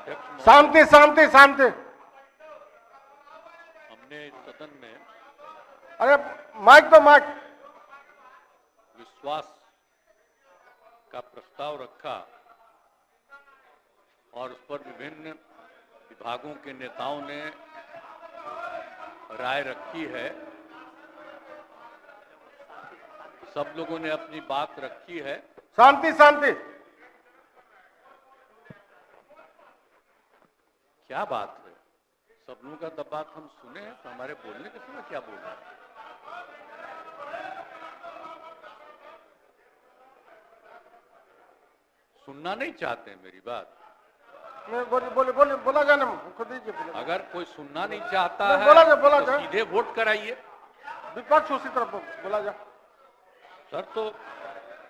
शांति शांति शांति। हमने सदन में अरे माइक तो माइक। विश्वास का प्रस्ताव रखा और उस पर विभिन्न विभागों के नेताओं ने राय रखी है। सब लोगों ने अपनी बात रखी है। शांति शांति। क्या बात है? सब लोगों का तब बात हम सुने हैं तो हमारे बोलने के समय क्या बोल रहे हैं? सुनना नहीं चाहते हैं मेरी बात? बोला जाना खुद दीजिए। अगर कोई सुनना नहीं चाहता है बोला तो सीधे वोट कराइए। विपक्ष उसी तरफ बोला जा। सर, तो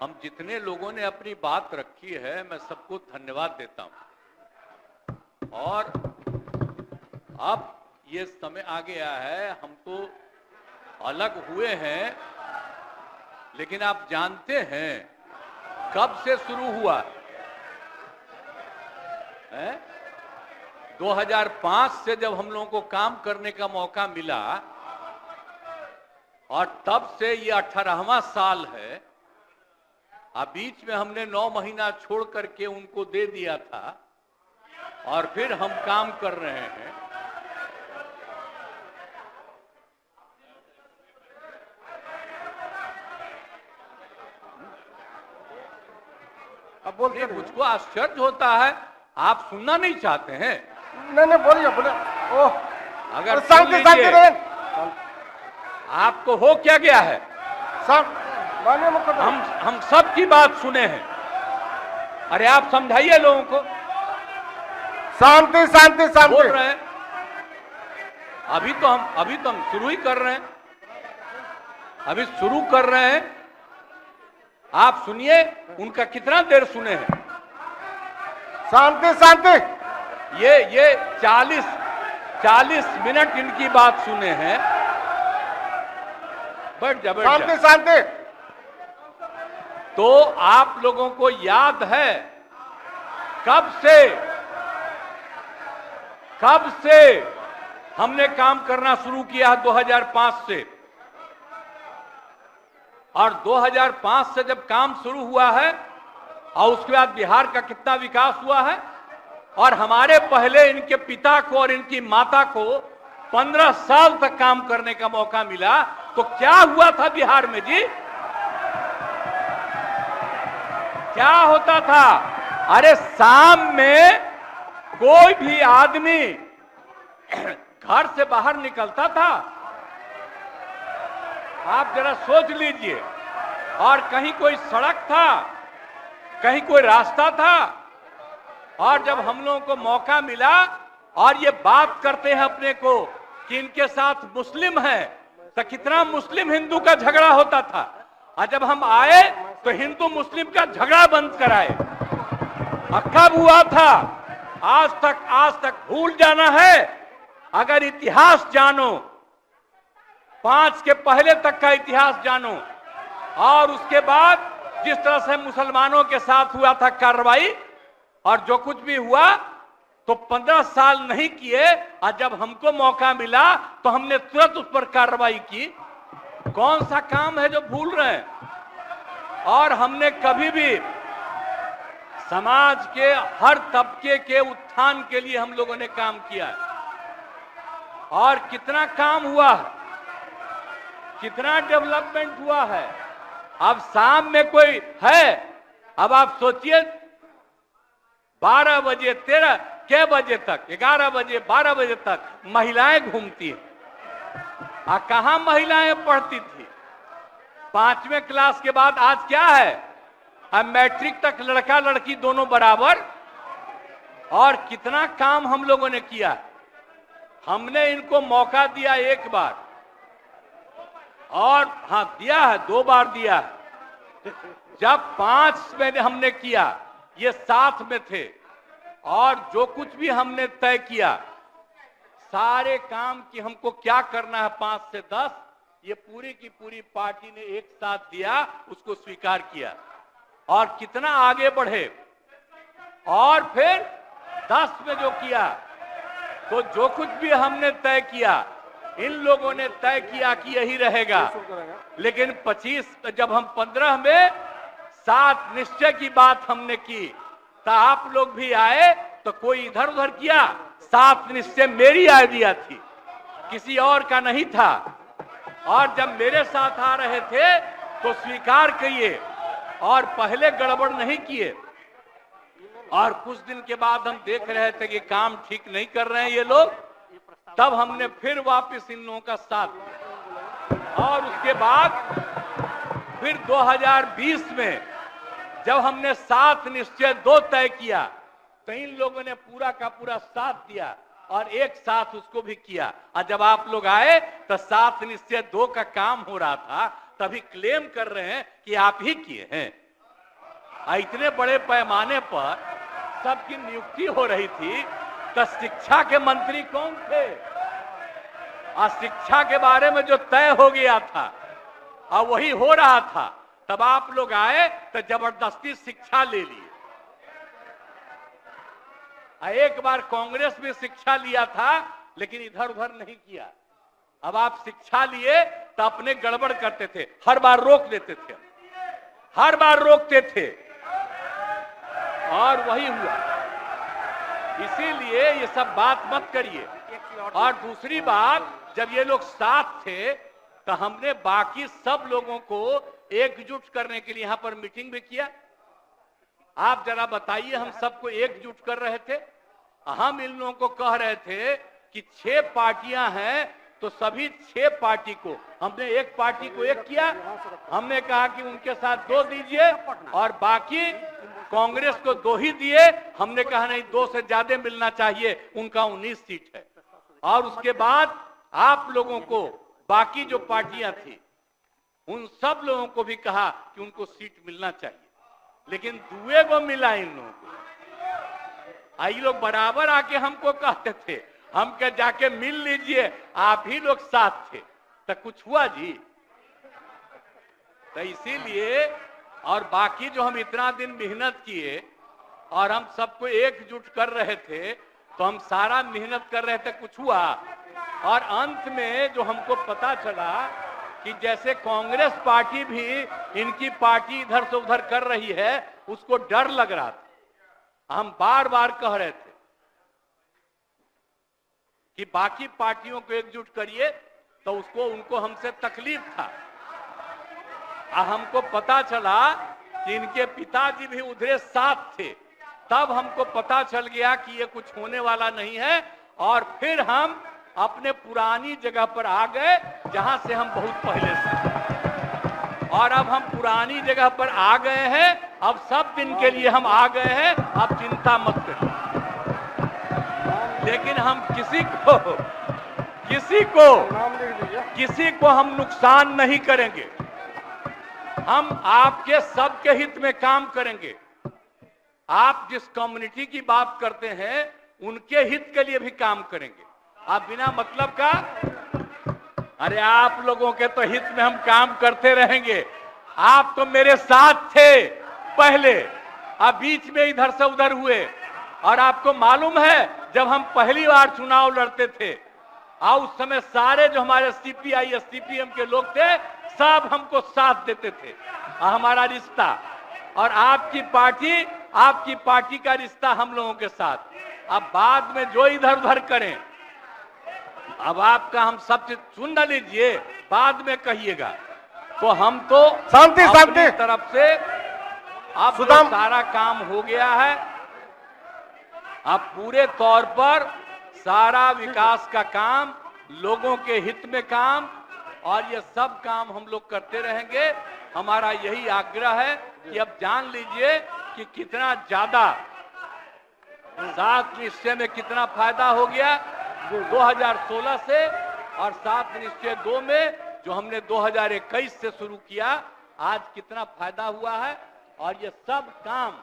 हम जितने लोगों ने अपनी बात रखी है मैं सबको धन्यवाद देता हूं। और अब ये समय आ गया है, हम तो अलग हुए हैं, लेकिन आप जानते हैं कब से शुरू हुआ है? 2005 से जब हम लोगों को काम करने का मौका मिला और तब से ये 18वां साल है। अब बीच में हमने 9 महीना छोड़ करके उनको दे दिया था और फिर हम काम कर रहे हैं। अब बोलते मुझको आश्चर्य होता है, आप सुनना नहीं चाहते हैं। नहीं बोलिए बोले। ओह, अगर शांति शांति। आपको हो क्या गया है? हम सब की बात सुने हैं। अरे आप समझाइए लोगों को। शांति शांति शांति बोल रहे हैं। अभी तो हम शुरू ही कर रहे हैं। अभी शुरू कर रहे हैं। आप सुनिए, उनका कितना देर सुने हैं। शांति शांति। ये 40 मिनट इनकी बात सुने हैं। बैठ जा। शांति शांति। तो आप लोगों को याद है कब से हमने काम करना शुरू किया? 2005 से। और 2005 से जब काम शुरू हुआ है और उसके बाद बिहार का कितना विकास हुआ है। और हमारे पहले इनके पिता को और इनकी माता को 15 साल तक काम करने का मौका मिला। तो क्या हुआ था बिहार में जी? क्या होता था? अरे शाम में कोई भी आदमी घर से बाहर निकलता था, आप जरा सोच लीजिए, और कहीं कोई सड़क था, कहीं कोई रास्ता था। और जब हम लोगों को मौका मिला और ये बात करते हैं अपने को कि इनके साथ मुस्लिम है, तो कितना मुस्लिम हिंदू का झगड़ा होता था। और जब हम आए तो हिंदू मुस्लिम का झगड़ा बंद कराए। और कब हुआ था? आज तक भूल जाना है। अगर इतिहास जानो, 5 के पहले तक का इतिहास जानो, और उसके बाद जिस तरह से मुसलमानों के साथ हुआ था कार्रवाई, और जो कुछ भी हुआ, तो 15 साल नहीं किए। और जब हमको मौका मिला तो हमने तुरंत उस पर कार्रवाई की। कौन सा काम है जो भूल रहे हैं? और हमने कभी भी समाज के हर तबके के उत्थान के लिए हम लोगों ने काम किया है। और कितना काम हुआ है, कितना डेवलपमेंट हुआ है। अब शाम में कोई है, अब आप सोचिए 12 बजे 13 के बजे तक, 11 बजे 12 बजे तक महिलाएं घूमती हैं। कहां महिलाएं पढ़ती थी? 5वें क्लास के बाद आज क्या है? अब मैट्रिक तक लड़का लड़की दोनों बराबर। और कितना काम हम लोगों ने किया। हमने इनको मौका दिया एक बार, और हाँ दिया है, 2 बार दिया है। जब 5 में हमने किया, ये 7 में थे, और जो कुछ भी हमने तय किया, सारे काम की हमको क्या करना है 5 से 10, ये पूरी की पूरी पार्टी ने एक साथ दिया, उसको स्वीकार किया और कितना आगे बढ़े। और फिर 10 में जो किया, तो जो कुछ भी हमने तय किया, इन लोगों ने तय किया कि यही रहेगा। लेकिन 25 जब हम 15 में 7 निश्चय की बात हमने की, तो आप लोग भी आए तो कोई इधर उधर किया। 7 निश्चय मेरी आइडिया थी, किसी और का नहीं था। और जब मेरे साथ आ रहे थे तो स्वीकार किए और पहले गड़बड़ नहीं किए। और कुछ दिन के बाद हम देख रहे थे कि काम ठीक नहीं कर रहे हैं ये लोग, तब हमने फिर वापस इन लोगों का साथ दिया। और उसके बाद फिर 2020 में जब हमने 7 निश्चय 2 तय किया, तो इन लोगों ने पूरा का पूरा साथ दिया और एक साथ उसको भी किया। और जब आप लोग आए तो 7 निश्चय 2 का काम हो रहा था, तभी क्लेम कर रहे हैं कि आप ही किए हैं। इतने बड़े पैमाने पर सबकी नियुक्ति हो रही थी, तो शिक्षा के मंत्री कौन थे? और शिक्षा के बारे में जो तय हो गया था और वही हो रहा था, तब आप लोग आए तो जबरदस्ती शिक्षा ले लिए। एक बार कांग्रेस में शिक्षा लिया था, लेकिन इधर उधर नहीं किया। अब आप शिक्षा लिए तो अपने गड़बड़ करते थे, हर बार रोक देते थे, हर बार रोकते थे, और वही हुआ। इसीलिए ये सब बात मत करिए। और दूसरी बात, जब ये लोग साथ थे तो हमने बाकी सब लोगों को एकजुट करने के लिए यहां पर मीटिंग भी किया। आप जरा बताइए, हम सबको एकजुट कर रहे थे। हम इन लोगों को कह रहे थे कि 6 पार्टियां हैं, तो सभी 6 पार्टी को हमने एक पार्टी को एक किया। हमने कहा कि उनके साथ 2 दीजिए और बाकी कांग्रेस को 2 ही दिए। हमने कहा नहीं, 2 से ज्यादा मिलना चाहिए, उनका 19 सीट है। और उसके बाद आप लोगों को बाकी जो पार्टियां थी उन सब लोगों को भी कहा कि उनको सीट मिलना चाहिए, लेकिन दुए को मिला इन लोगों को। आई लोग बराबर आके हमको कहते थे, हम क्या जाके मिल लीजिए, आप ही लोग साथ थे, तो कुछ हुआ जी? तो इसीलिए, और बाकी जो हम इतना दिन मेहनत किए और हम सबको एकजुट कर रहे थे, तो हम सारा मेहनत कर रहे थे, कुछ हुआ? और अंत में जो हमको पता चला कि जैसे कांग्रेस पार्टी भी इनकी पार्टी इधर से उधर कर रही है, उसको डर लग रहा था। हम बार बार कह रहे थे कि बाकी पार्टियों को एकजुट करिए, तो उसको उनको हमसे तकलीफ था। हमको पता चला कि इनके पिताजी भी उधरे साथ थे, तब हमको पता चल गया कि ये कुछ होने वाला नहीं है। और फिर हम अपने पुरानी जगह पर आ गए, जहां से हम बहुत पहले से। और अब हम पुरानी जगह पर आ गए हैं, अब सब दिन के लिए हम आ गए हैं, अब चिंता मत करिए। लेकिन हम किसी को हम नुकसान नहीं करेंगे। हम आपके सबके हित में काम करेंगे। आप जिस कम्युनिटी की बात करते हैं, उनके हित के लिए भी काम करेंगे। आप बिना मतलब का, अरे आप लोगों के तो हित में हम काम करते रहेंगे। आप तो मेरे साथ थे पहले, अब बीच में इधर से उधर हुए। और आपको मालूम है, जब हम पहली बार चुनाव लड़ते थे, उस समय सारे जो हमारे सीपीआई या सीपीएम के लोग थे, सब हमको साथ देते थे। हमारा रिश्ता और आपकी पार्टी का रिश्ता हम लोगों के साथ। अब बाद में जो इधर उधर करें, अब आपका हम सब चीज सुन न लीजिए, बाद में कहिएगा। तो हम तो शांति तरफ से अब तो सारा काम हो गया है। अब पूरे तौर पर सारा विकास का काम, लोगों के हित में काम, और ये सब काम हम लोग करते रहेंगे। हमारा यही आग्रह है कि अब जान लीजिए कि कितना ज्यादा 7 निश्चय में कितना फायदा हो गया 2016 से, और 7 निश्चय 2 में जो हमने 2021 से शुरू किया, आज कितना फायदा हुआ है। और ये सब काम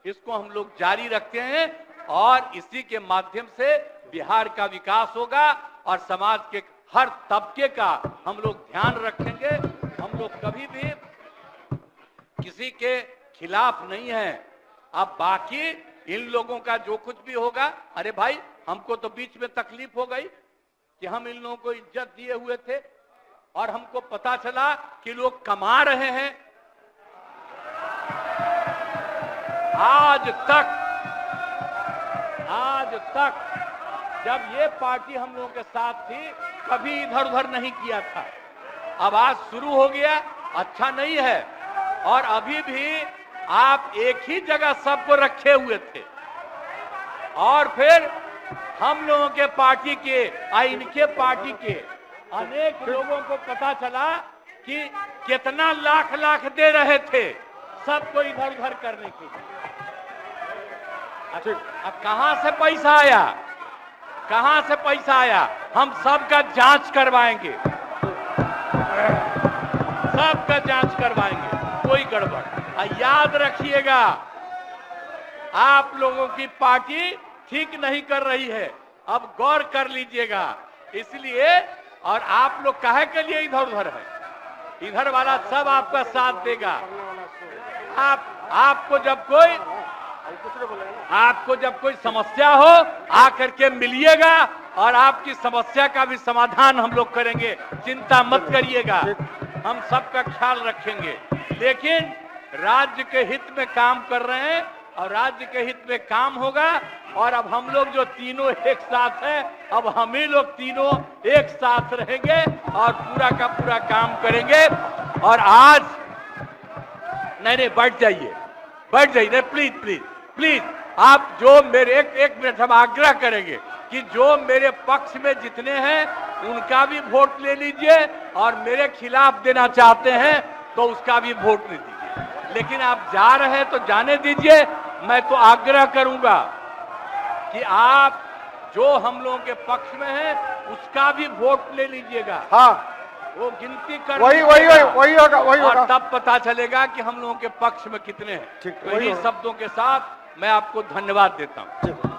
इसको हम लोग जारी रखते हैं, और इसी के माध्यम से बिहार का विकास होगा और समाज के हर तबके का हम लोग ध्यान रखेंगे। हम लोग कभी भी किसी के खिलाफ नहीं है। अब बाकी इन लोगों का जो कुछ भी होगा, अरे भाई हमको तो बीच में तकलीफ हो गई कि हम इन लोगों को इज्जत दिए हुए थे और हमको पता चला कि लोग कमा रहे हैं। आज तक जब ये पार्टी हम लोगों के साथ थी कभी इधर उधर नहीं किया था। अब आज शुरू हो गया, अच्छा नहीं है। और अभी भी आप एक ही जगह सबको रखे हुए थे और फिर हम लोगों के पार्टी के इनके पार्टी के अनेक लोगों को पता चला कि कितना लाख लाख दे रहे थे सबको इधर उधर करने के लिए। अब कहां से पैसा आया, कहां से पैसा आया? हम सबका जांच करवाएंगे, सबका जांच करवाएंगे, कोई गड़बड़। याद रखिएगा, आप लोगों की पार्टी ठीक नहीं कर रही है, अब गौर कर लीजिएगा। इसलिए और आप लोग काहे के लिए इधर उधर है? इधर वाला सब आपका साथ देगा। आपको जब कोई समस्या हो आकर के मिलिएगा और आपकी समस्या का भी समाधान हम लोग करेंगे, चिंता मत करिएगा, हम सबका ख्याल रखेंगे। लेकिन राज्य के हित में काम कर रहे हैं और राज्य के हित में काम होगा। और अब हम लोग जो तीनों एक साथ हैं, अब हम ही लोग तीनों एक साथ रहेंगे और पूरा का पूरा काम करेंगे। और आज नहीं बैठ जाइए, प्लीज प्लीज प्लीज। आप जो मेरे एक मिनट हम आग्रह करेंगे कि जो मेरे पक्ष में जितने हैं उनका भी वोट ले लीजिए और मेरे खिलाफ देना चाहते हैं तो उसका भी वोट ले दीजिए। लेकिन आप जा रहे हैं तो जाने दीजिए। मैं तो आग्रह करूंगा कि आप जो हम लोगों के पक्ष में है उसका भी वोट ले लीजिएगा। हाँ, वो गिनती कर वही होगा। और तब पता चलेगा कि हम लोगों के पक्ष में कितने हैं। ठीक, तो इन्हीं शब्दों के साथ मैं आपको धन्यवाद देता हूं।